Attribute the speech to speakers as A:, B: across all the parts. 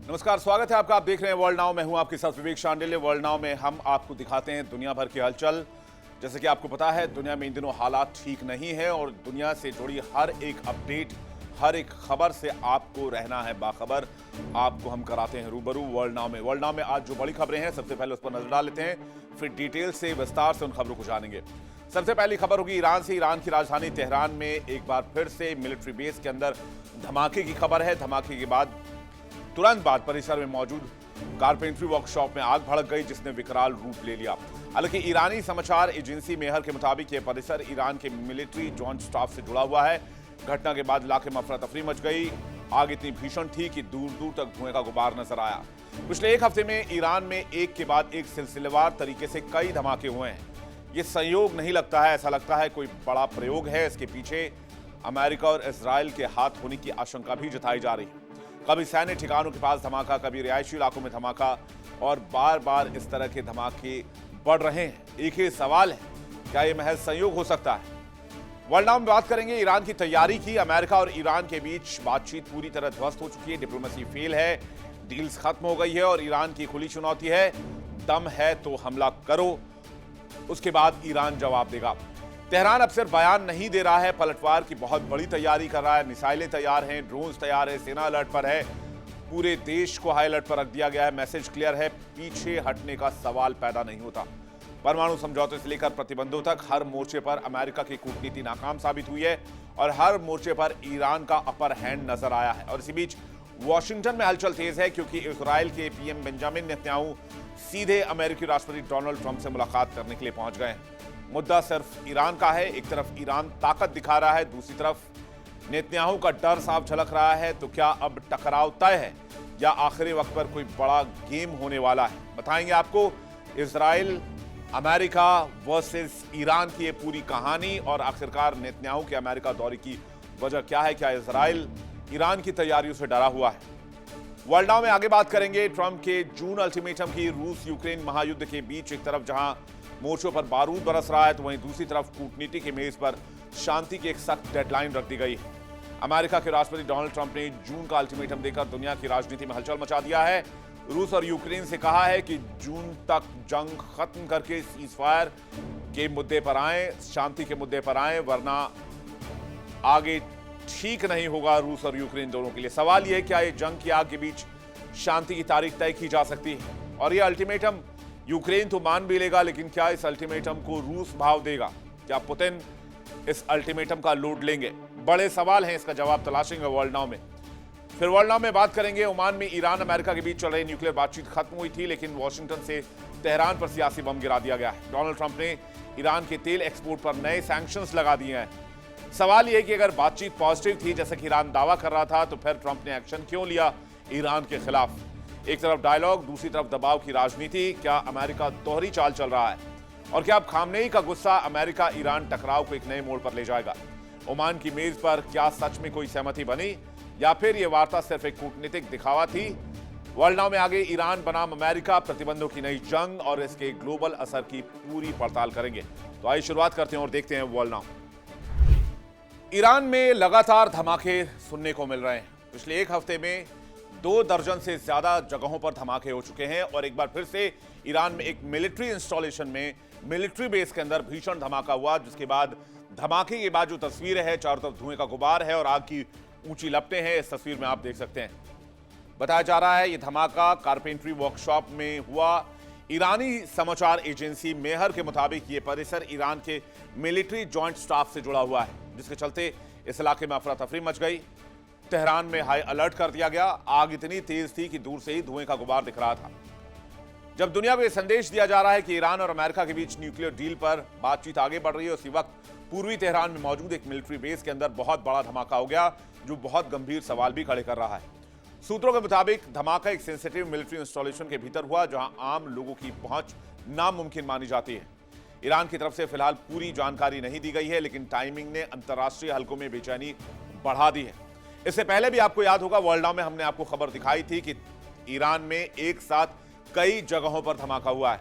A: नमस्कार, स्वागत है आपका। आप देख रहे हैं वर्ल्ड नाउ। मैं हूं आपके साथ विवेक शांडिल्य। वर्ल्ड नाउ में हम आपको दिखाते हैं दुनिया भर की हलचल। जैसे कि आपको पता है, दुनिया में इन दिनों हालात ठीक नहीं है और दुनिया से जुड़ी हर एक अपडेट, हर एक खबर से आपको रहना है बाखबर। आपको हम कराते हैं रूबरू वर्ल्ड नाउ में। वर्ल्ड नाउ में आज जो बड़ी खबरें हैं, सबसे पहले उस पर नजर डाल लेते हैं, फिर डिटेल से विस्तार से उन खबरों को जानेंगे। सबसे पहली खबर होगी ईरान से। ईरान की राजधानी तेहरान में एक बार फिर से मिलिट्री बेस के अंदर धमाके की खबर है। धमाके के बाद तुरंत बाद परिसर में मौजूद कारपेंट्री वर्कशॉप में आग भड़क गई, जिसने विकराल रूप ले लिया। हालांकि ईरानी समाचार एजेंसी मेहर के मुताबिक यह परिसर ईरान के मिलिट्री जॉइंट स्टाफ से जुड़ा हुआ है। घटना के बाद इलाके में अफरा तफरी मच गई। आग इतनी भीषण थी कि दूर दूर तक धुएं का गुबार नजर आया। पिछले एक हफ्ते में ईरान में एक के बाद एक सिलसिलेवार तरीके से कई धमाके हुए हैं। ये संयोग नहीं लगता है, ऐसा लगता है कोई बड़ा प्रयोग है। इसके पीछे अमेरिका और इजराइल के हाथ होने की आशंका भी जताई जा रही है। कभी सैन्य ठिकानों के पास धमाका, कभी रिहायशी इलाकों में धमाका, और बार बार इस तरह के धमाके बढ़ रहे हैं। एक ही सवाल है, क्या यह महज संयोग हो सकता है? वर्ल्ड नाउ में बात करेंगे ईरान की तैयारी की। अमेरिका और ईरान के बीच बातचीत पूरी तरह ध्वस्त हो चुकी है। डिप्लोमेसी फेल है, डील्स खत्म हो गई है और ईरान की खुली चुनौती है, दम है तो हमला करो, उसके बाद ईरान जवाब देगा। तेहरान अब सिर्फ बयान नहीं दे रहा है, पलटवार की बहुत बड़ी तैयारी कर रहा है। मिसाइलें तैयार हैं, ड्रोन्स तैयार है, सेना अलर्ट पर है, पूरे देश को हाई अलर्ट पर रख दिया गया है। मैसेज क्लियर है, पीछे हटने का सवाल पैदा नहीं होता। परमाणु समझौते से लेकर प्रतिबंधों तक हर मोर्चे पर अमेरिका की कूटनीति नाकाम साबित हुई है और हर मोर्चे पर ईरान का अपर हैंड नजर आया है। और इसी बीच वॉशिंगटन में हलचल तेज है, क्योंकि इजराइल के पीएम बेंजामिन नेतन्याहू सीधे अमेरिकी राष्ट्रपति डोनाल्ड ट्रंप से मुलाकात करने के लिए पहुंच गए हैं। मुद्दा सिर्फ ईरान का है। एक तरफ ईरान ताकत दिखा रहा है, दूसरी तरफ नेतन्याहू का डर साफ झलक रहा है। तो क्या अब टकराव तय है या आखिरी वक्त पर कोई बड़ा गेम होने वाला है? बताएंगे आपको इजराइल, अमेरिका वर्सेस ईरान की ये पूरी कहानी, और आखिरकार नेतन्याहू के अमेरिका दौरे की वजह क्या है। क्या इजराइल ईरान की तैयारियों से डरा हुआ है? वर्ल्ड नाउ में आगे बात करेंगे ट्रंप के जून अल्टीमेटम की। रूस यूक्रेन महायुद्ध के बीच एक तरफ जहां मोर्चों पर बारूद बरस रहा है, तो वहीं दूसरी तरफ कूटनीति की मेज पर शांति की एक सख्त डेडलाइन रख दी गई है। अमेरिका के राष्ट्रपति डोनाल्ड ट्रंप ने जून का अल्टीमेटम देकर दुनिया की राजनीति में हलचल मचा दिया है। रूस और यूक्रेन से कहा है कि जून तक जंग खत्म करके सीजफायर के मुद्दे पर आए, शांति के मुद्दे पर आए, वरना आगे ठीक नहीं होगा रूस और यूक्रेन दोनों के लिए। सवाल यह है, क्या ये जंग की आग के बीच शांति की तारीख तय की जा सकती है? और यह अल्टीमेटम यूक्रेन तो मान भी लेगा, लेकिन क्या इस अल्टीमेटम को रूस भाव देगा? क्या पुतिन इस अल्टीमेटम का लोड लेंगे? बड़े सवाल हैं, इसका जवाब तलाशेंगे वर्ल्ड नाउ में। फिर वर्ल्ड नाउ में बात करेंगे ओमान में ईरान अमेरिका के बीच चल रही न्यूक्लियर बातचीत खत्म हुई थी, लेकिन वॉशिंगटन से तेहरान पर सियासी बम गिरा दिया गया है। डोनाल्ड ट्रंप ने ईरान के तेल एक्सपोर्ट पर नए सैंक्शंस लगा दिए हैं। सवाल यह कि अगर बातचीत पॉजिटिव थी, जैसे कि ईरान दावा कर रहा था, तो फिर ट्रंप ने एक्शन क्यों लिया ईरान के खिलाफ? एक तरफ डायलॉग, दूसरी तरफ दबाव की राजनीति। क्या अमेरिका दोहरी चाल चल रहा है? और क्या अब खामनेई का गुस्सा अमेरिका ईरान टकराव को एक नए मोड़ पर ले जाएगा? ओमान की मेज पर क्या सच में कोई सहमति बनी, या फिर यह वार्ता सिर्फ एक कूटनीतिक दिखावा थी? वर्ल्ड नाउ में आगे ईरान बनाम अमेरिका, प्रतिबंधों की नई जंग और इसके ग्लोबल असर की पूरी पड़ताल करेंगे। तो आइए शुरुआत करते हैं और देखते हैं वर्ल्ड नाउ। ईरान में लगातार धमाके सुनने को मिल रहे हैं। पिछले एक हफ्ते में 2 दर्जन से ज्यादा जगहों पर धमाके हो चुके हैं और एक बार फिर से ईरान में एक मिलिट्री इंस्टॉलेशन में, मिलिट्री बेस के अंदर भीषण धमाका हुआ, जिसके बाद धमाके के बाद जो तस्वीर है, चारों तरफ धुएं का गुबार है और आग की ऊंची लपटें हैं। इस तस्वीर में आप देख सकते हैं। बताया जा रहा है यह धमाका कारपेंट्री वर्कशॉप में हुआ। ईरानी समाचार एजेंसी मेहर के मुताबिक यह परिसर ईरान के मिलिट्री जॉइंट स्टाफ से जुड़ा हुआ है, जिसके चलते इस इलाके में अफरा तफरी मच गई। तेहरान में हाई अलर्ट कर दिया गया। आग इतनी तेज थी कि दूर से ही धुएं का गुबार दिख रहा था। जब दुनिया को यह संदेश दिया जा रहा है कि ईरान और अमेरिका के बीच न्यूक्लियर डील पर बातचीत आगे बढ़ रही है, उसी वक्त पूर्वी तेहरान में मौजूद एक मिलिट्री बेस के अंदर बहुत बड़ा धमाका हो गया, जो बहुत गंभीर सवाल भी खड़े कर रहा है। सूत्रों के मुताबिक धमाका एक सेंसिटिव मिलिट्री इंस्टॉलेशन के भीतर हुआ, जहां आम लोगों की पहुंच नामुमकिन मानी जाती है। ईरान की तरफ से फिलहाल पूरी जानकारी नहीं दी गई है, लेकिन टाइमिंग ने अंतर्राष्ट्रीय हलकों में बेचैनी बढ़ा दी है। इससे पहले भी आपको याद होगा, वर्ल्ड नाउ में हमने आपको खबर दिखाई थी कि ईरान में एक साथ कई जगहों पर धमाका हुआ है,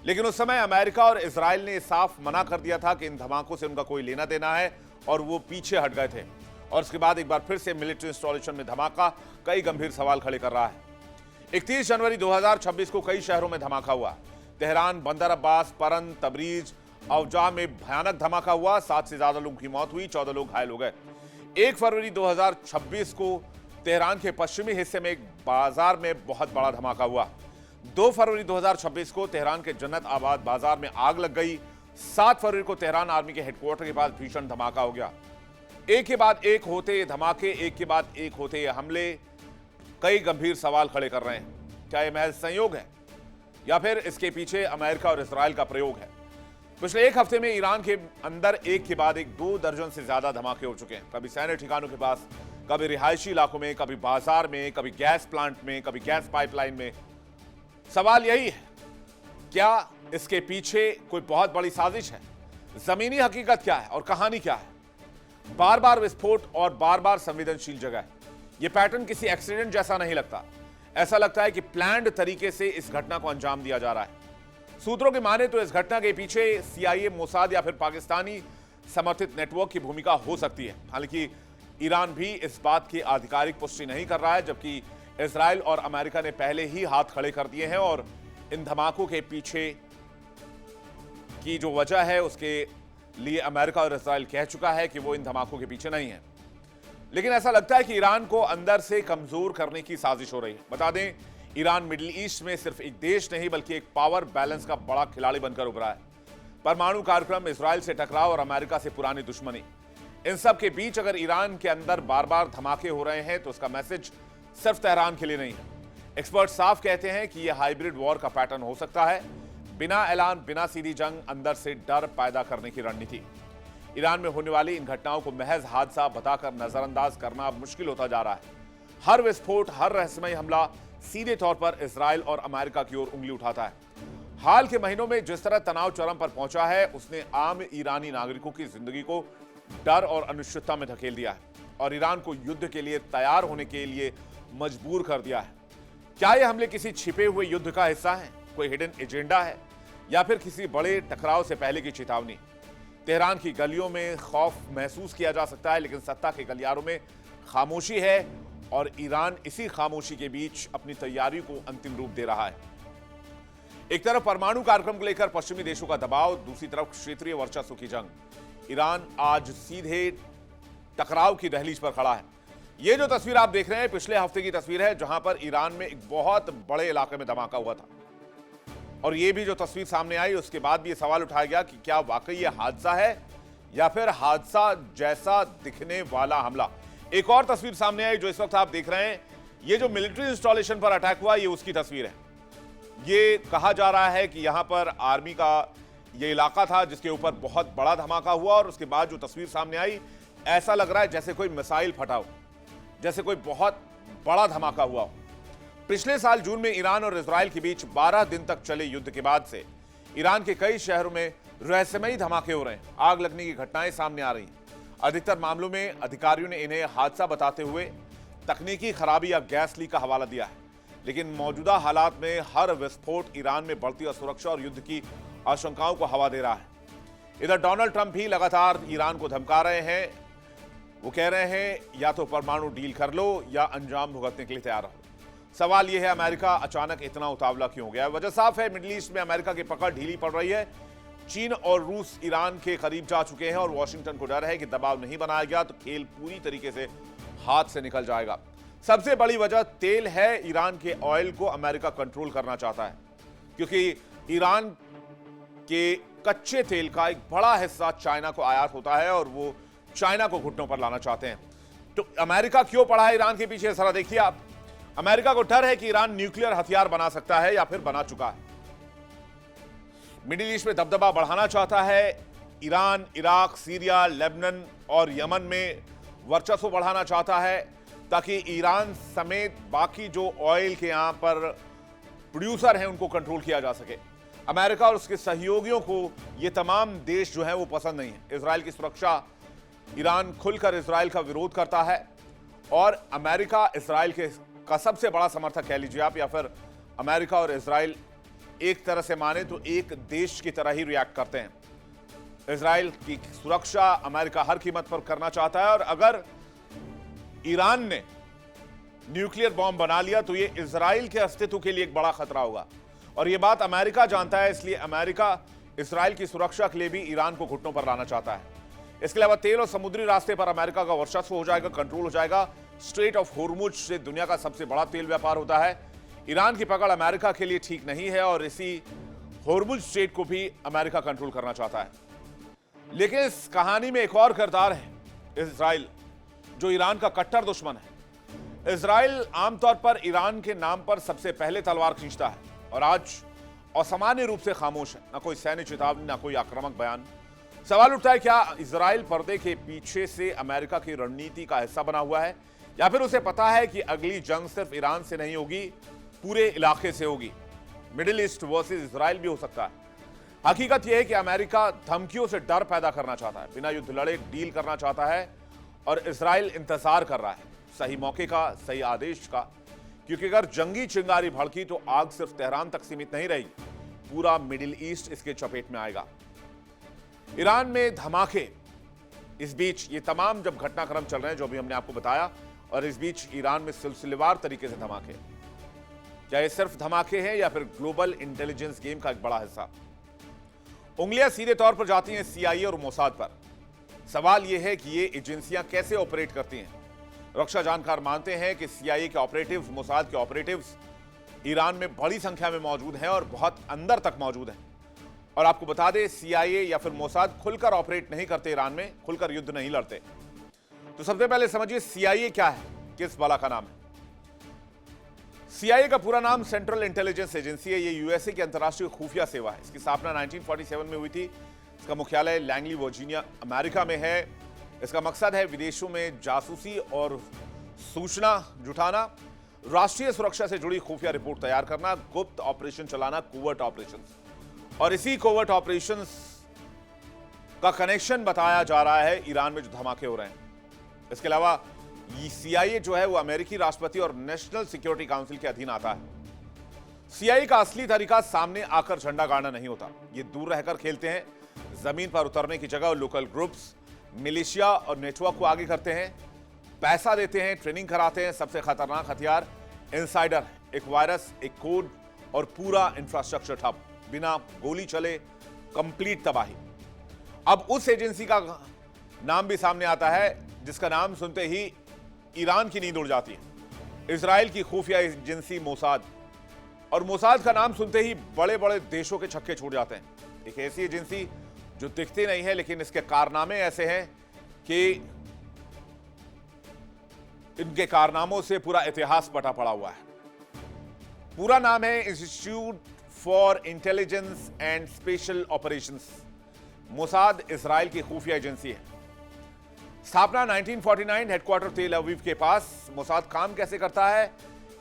A: लेकिन उस समय अमेरिका और इजराइल ने साफ मना कर दिया था कि इन धमाकों से उनका कोई लेना देना है और वो पीछे हट गए थे। और उसके बाद एक बार फिर से मिलिट्री इंस्टॉलेशन में धमाका कई गंभीर सवाल खड़े कर रहा है। 31 जनवरी 2026 को कई शहरों में धमाका हुआ। तेहरान, बंदर अब्बास, परन, तबरीज, अवजा में भयानक धमाका हुआ। 7 से ज्यादा लोगों की मौत हुई, 14 लोग घायल हो गए। 1 फरवरी 2026 को तेहरान के पश्चिमी हिस्से में एक बाजार में बहुत बड़ा धमाका हुआ। 2 फरवरी 2026 को तेहरान के जन्नत आबाद बाजार में आग लग गई। 7 फरवरी को तेहरान आर्मी के हेडक्वार्टर के पास भीषण धमाका हो गया। एक के बाद एक होते ये धमाके, एक के बाद एक होते ये हमले कई गंभीर सवाल खड़े कर रहे हैं। क्या यह महज संयोग है या फिर इसके पीछे अमेरिका और इजराइल का प्रयोग है? पिछले एक हफ्ते में ईरान के अंदर एक के बाद एक 2 दर्जन से ज्यादा धमाके हो चुके हैं। कभी सैन्य ठिकानों के पास, कभी रिहायशी इलाकों में, कभी बाजार में, कभी गैस प्लांट में, कभी गैस पाइपलाइन में। सवाल यही है, क्या इसके पीछे कोई बहुत बड़ी साजिश है? जमीनी हकीकत क्या है और कहानी क्या है? बार बार विस्फोट और बार बार संवेदनशील जगह। यह पैटर्न किसी एक्सीडेंट जैसा नहीं लगता। ऐसा लगता है कि प्लान्ड तरीके से इस घटना को अंजाम दिया जा रहा है। सूत्रों की माने तो इस घटना के पीछे CIA, मोसाद या फिर पाकिस्तानी समर्थित नेटवर्क की भूमिका हो सकती है। हालांकि ईरान भी इस बात की आधिकारिक पुष्टि नहीं कर रहा है, जबकि इजराइल और अमेरिका ने पहले ही हाथ खड़े कर दिए हैं और इन धमाकों के पीछे की जो वजह है उसके लिए अमेरिका और इजराइल कह चुका है कि वो इन धमाकों के पीछे नहीं है। लेकिन ऐसा लगता है कि ईरान को अंदर से कमजोर करने की साजिश हो रही है। बता दें, ईरान मिडिल ईस्ट में सिर्फ एक देश नहीं बल्कि एक पावर बैलेंस का बड़ा खिलाड़ी बनकर उभरा है। परमाणु कार्यक्रम, इजराइल से टकराव और अमेरिका से पुरानी दुश्मनी, इन सब के बीच अगर ईरान के अंदर बार बार धमाके हो रहे हैं तो उसका मैसेज सिर्फ तेहरान के लिए नहीं है। एक्सपर्ट साफ कहते हैं कि यह हाइब्रिड वॉर का पैटर्न हो सकता है। बिना ऐलान, बिना सीधी जंग, अंदर से डर पैदा करने की रणनीति। ईरान में होने वाली इन घटनाओं को महज हादसा बताकर नजरअंदाज करना अब मुश्किल होता जा रहा है। हर विस्फोट, हर रहस्यमय हमला सीधे तौर पर इजराइल और अमेरिका की ओर उंगली उठाता है। हाल के महीनों में जिस तरह तनाव चरम पर पहुंचा है, उसने आम ईरानी नागरिकों की जिंदगी को डर और अनिश्चितता में धकेल दिया है और ईरान को युद्ध के लिए तैयार होने के लिए मजबूर कर दिया है। क्या यह हमले किसी छिपे हुए युद्ध का हिस्सा है, कोई हिडन एजेंडा है, या फिर किसी बड़े टकराव से पहले की चेतावनी? तेहरान की गलियों में खौफ महसूस किया जा सकता है, लेकिन सत्ता के गलियारों में खामोशी है और ईरान इसी खामोशी के बीच अपनी तैयारी को अंतिम रूप दे रहा है। एक तरफ परमाणु कार्यक्रम को लेकर पश्चिमी देशों का दबाव, दूसरी तरफ क्षेत्रीय वर्चस्व की जंग। ईरान आज सीधे टकराव की दहलीज पर खड़ा है। यह जो तस्वीर आप देख रहे हैं पिछले हफ्ते की तस्वीर है, जहां पर ईरान में एक बहुत बड़े इलाके में धमाका हुआ था। और यह भी जो तस्वीर सामने आई उसके बाद भी यह सवाल उठाया गया कि क्या वाकई यह हादसा है या फिर हादसा जैसा दिखने वाला हमला। एक और तस्वीर सामने आई जो इस वक्त आप देख रहे हैं, यह जो मिलिट्री इंस्टॉलेशन पर अटैक हुआ, यह उसकी तस्वीर है। ये कहा जा रहा है कि यहां पर आर्मी का यह इलाका था जिसके ऊपर बहुत बड़ा धमाका हुआ और उसके बाद जो तस्वीर सामने आई, ऐसा लग रहा है जैसे कोई मिसाइल फटा हो, जैसे कोई बहुत बड़ा धमाका हुआ हो। पिछले साल जून में ईरान और इजराइल के बीच 12 दिन तक चले युद्ध के बाद से ईरान के कई शहरों में रहस्यमयी धमाके हो रहे हैं। आग लगने की घटनाएं सामने आ रही हैं। अधिकतर मामलों में अधिकारियों ने इन्हें हादसा बताते हुए तकनीकी खराबी या गैस लीक का हवाला दिया है। लेकिन मौजूदा हालात में हर विस्फोट ईरान में बढ़ती असुरक्षा और युद्ध की आशंकाओं को हवा दे रहा है। इधर डोनाल्ड ट्रंप भी लगातार ईरान को धमका रहे हैं। वो कह रहे हैं या तो परमाणु डील कर लो या अंजाम भुगतने के लिए तैयार रहो। सवाल यह है, अमेरिका अचानक इतना उतावला क्यों हो गया? वजह साफ है, मिडिल ईस्ट में अमेरिका की पकड़ ढीली पड़ रही है। चीन और रूस ईरान के करीब जा चुके हैं और वॉशिंगटन को डर है कि दबाव नहीं बनाया गया तो खेल पूरी तरीके से हाथ से निकल जाएगा। सबसे बड़ी वजह तेल है। ईरान के ऑयल को अमेरिका कंट्रोल करना चाहता है क्योंकि ईरान के कच्चे तेल का एक बड़ा हिस्सा चाइना को आयात होता है और वो चाइना को घुटनों पर लाना चाहते हैं। तो अमेरिका क्यों पड़ा है ईरान के पीछे, जरा देखिए आप। अमेरिका को डर है कि ईरान न्यूक्लियर हथियार बना सकता है या फिर बना चुका है। मिडिल ईस्ट में दबदबा बढ़ाना चाहता है। ईरान, इराक, सीरिया, लेबनान और यमन में वर्चस्व बढ़ाना चाहता है ताकि ईरान समेत बाकी जो ऑयल के यहां पर प्रोड्यूसर हैं उनको कंट्रोल किया जा सके। अमेरिका और उसके सहयोगियों को ये तमाम देश जो हैं वो पसंद नहीं है। इजराइल की सुरक्षा, ईरान खुलकर इजराइल का विरोध करता है और अमेरिका इजराइल का सबसे बड़ा समर्थक कह लीजिए आप, या फिर अमेरिका और इजराइल एक तरह से माने तो एक देश की तरह ही रिएक्ट करते हैं। इजराइल की सुरक्षा अमेरिका हर कीमत पर करना चाहता है और अगर ईरान ने न्यूक्लियर बॉम्ब बना लिया तो ये इजराइल के अस्तित्व के लिए एक बड़ा खतरा होगा। और ये बात अमेरिका जानता है, इसलिए अमेरिका इजराइल की सुरक्षा के लिए भी ईरान को घुटनों पर लाना चाहता है। इसके अलावा तेल और समुद्री रास्ते पर अमेरिका का वर्चस्व हो जाएगा, कंट्रोल हो जाएगा। स्ट्रेट ऑफ होर्मुज से दुनिया का सबसे बड़ा तेल व्यापार होता है। ईरान की पकड़ अमेरिका के लिए ठीक नहीं है और इसी होर्मुज स्ट्रेट को भी अमेरिका कंट्रोल करना चाहता है। लेकिन इस कहानी में एक और किरदार है, इजराइल, जो ईरान का कट्टर दुश्मन है। इजराइल आमतौर पर ईरान के नाम पर सबसे पहले तलवार खींचता है और आज असामान्य रूप से खामोश है। ना कोई सैन्य चेतावनी, ना कोई आक्रामक बयान। सवाल उठता है, क्या इजराइल पर्दे के पीछे से अमेरिका की रणनीति का हिस्सा बना हुआ है, या फिर उसे पता है कि अगली जंग सिर्फ ईरान से नहीं होगी, पूरे इलाके से होगी। मिडिल ईस्ट वर्सेस इजराइल भी हो सकता है। हकीकत यह है कि अमेरिका धमकियों से डर पैदा करना चाहता है, बिना युद्ध लड़े डील करना चाहता है और इजराइल इंतजार कर रहा है सही मौके का, सही आदेश का। क्योंकि अगर जंगी चिंगारी भड़की तो आग सिर्फ तेहरान तक सीमित नहीं रही, पूरा मिडिल ईस्ट इसके चपेट में आएगा। ईरान में धमाके, इस बीच ये तमाम जब घटनाक्रम चल रहे हैं जो अभी हमने आपको बताया, और इस बीच ईरान में सिलसिलेवार तरीके से धमाके, क्या ये सिर्फ धमाके हैं या फिर ग्लोबल इंटेलिजेंस गेम का एक बड़ा हिस्सा? उंगलियां सीधे तौर पर जाती हैं सीआईए और मोसाद पर। सवाल यह है कि ये एजेंसियां कैसे ऑपरेट करती हैं। रक्षा जानकार मानते हैं कि सीआईए के ऑपरेटिव्स, मोसाद के ऑपरेटिव्स ईरान में बड़ी संख्या में मौजूद हैं और बहुत अंदर तक मौजूद हैं। और आपको बता दें, सीआईए या फिर मोसाद खुलकर ऑपरेट नहीं करते ईरान में, खुलकर युद्ध नहीं लड़ते। तो सबसे पहले समझिए सीआईए क्या है, किस बला का नाम है। सीआईए का पूरा नाम सेंट्रल इंटेलिजेंस एजेंसी है। ये यूएसए की अंतर्राष्ट्रीय खुफिया सेवा है। इसकी स्थापना 1947 में हुई थी। इसका मुख्यालय लैंगली, वर्जीनिया, अमेरिका में है। इसका मकसद है विदेशों में जासूसी और सूचना जुटाना, राष्ट्रीय सुरक्षा से जुड़ी खुफिया रिपोर्ट तैयार करना, गुप्त ऑपरेशन चलाना, कोवर्ट ऑपरेशंस। और इसी कोवर्ट ऑपरेशंस का कनेक्शन बताया जा रहा है ईरान में जो धमाके हो रहे हैं। इसके अलावा सीआईए जो है वो अमेरिकी राष्ट्रपति और नेशनल सिक्योरिटी काउंसिल के अधीन आता है। सीआईए का असली तरीका सामने आकर झंडा गाड़ना नहीं होता। ये दूर रहकर खेलते हैं। जमीन पर उतरने की जगह लोकल ग्रुप्स, मिलिशिया और नेटवर्क को आगे करते हैं, पैसा देते हैं, ट्रेनिंग कराते हैं। सबसे खतरनाक हथियार इनसाइडर, एक वायरस, एक कोड और पूरा इंफ्रास्ट्रक्चर ठप, बिना गोली चले कंप्लीट तबाही। अब उस एजेंसी का नाम भी सामने आता है जिसका नाम सुनते ही ईरान की नींद उड़ जाती है। इजराइल की खुफिया एजेंसी मोसाद। और मोसाद का नाम सुनते ही बड़े बड़े देशों के छक्के छूट जाते हैं। एक ऐसी एजेंसी जो दिखती नहीं है लेकिन इसके कारनामे ऐसे हैं कि इनके कारनामों से पूरा इतिहास पटा पड़ा हुआ है। पूरा नाम है institute for intelligence and special operations. Mossad Israel की खुफिया एजेंसी है। स्थापना 1949, हेडक्वार्टर तेल अवीव के पास। मोसाद काम कैसे करता है?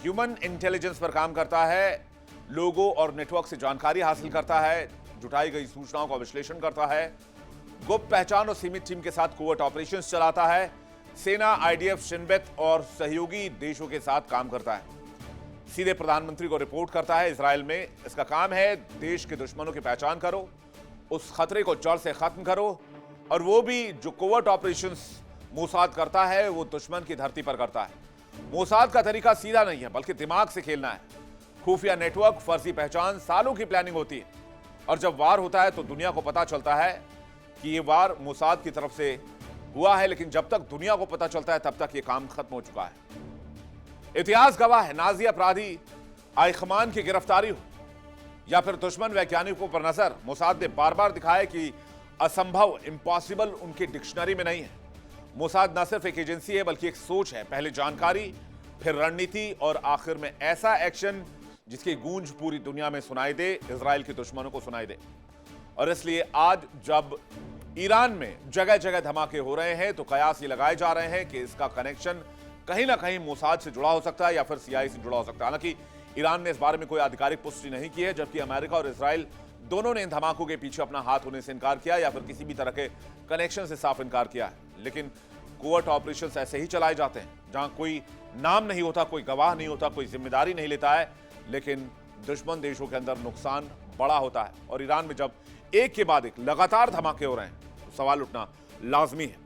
A: ह्यूमन इंटेलिजेंस पर काम करता है, लोगों और नेटवर्क से जानकारी हासिल करता है, जुटाई गई सूचनाओं का विश्लेषण करता है, गुप्त पहचान और सीमित टीम के साथ कोवर्ट ऑपरेशंस चलाता है, सेना, आईडीएफ, शिनबेत और सहयोगी देशों के साथ काम करता है, सीधे प्रधानमंत्री को रिपोर्ट करता है। इजराइल में इसका काम है देश के दुश्मनों की पहचान करो, उस खतरे को जड़ से खत्म करो, और वो भी जो कोवर्ट ऑपरेशंस मोसाद करता है वो दुश्मन की धरती पर करता है। मोसाद का तरीका सीधा नहीं है बल्कि दिमाग से खेलना है। खुफिया नेटवर्क, फर्जी पहचान, सालों की प्लानिंग होती है और जब वार होता है तो दुनिया को पता चलता है कि ये वार मोसाद की तरफ से हुआ है, लेकिन जब तक दुनिया को पता चलता है तब तक ये काम खत्म हो चुका है। इतिहास गवाह है, नाजी अपराधी आइखमान की गिरफ्तारी हो या फिर दुश्मन वैज्ञानिकों पर नजर, मोसाद ने बार बार दिखाया कि असंभव, इम्पॉसिबल उनकी डिक्शनरी में नहीं है। मोसाद न सिर्फ एक एजेंसी है बल्कि एक सोच है। पहले जानकारी, फिर रणनीति और आखिर में ऐसा एक्शन जिसकी गूंज पूरी दुनिया में सुनाई दे, इजराइल के दुश्मनों को सुनाई दे। और इसलिए आज जब ईरान में जगह जगह धमाके हो रहे हैं तो कयास ये लगाए जा रहे हैं कि इसका कनेक्शन कहीं ना कहीं मोसाद से जुड़ा हो सकता है या फिर सीआईए से जुड़ा हो सकता है। हालांकि ईरान ने इस बारे में कोई आधिकारिक पुष्टि नहीं की है, जबकि अमेरिका और इजराइल दोनों ने इन धमाकों के पीछे अपना हाथ होने से इनकार किया या फिर किसी भी तरह के कनेक्शन से साफ इनकार किया है। लेकिन कोवर्ट ऑपरेशंस ऐसे ही चलाए जाते हैं जहां कोई नाम नहीं होता, कोई गवाह नहीं होता, कोई जिम्मेदारी नहीं लेता है, लेकिन दुश्मन देशों के अंदर नुकसान बड़ा होता है। और ईरान में जब एक के बाद एक लगातार धमाके हो रहे हैं तो सवाल उठना लाजमी है।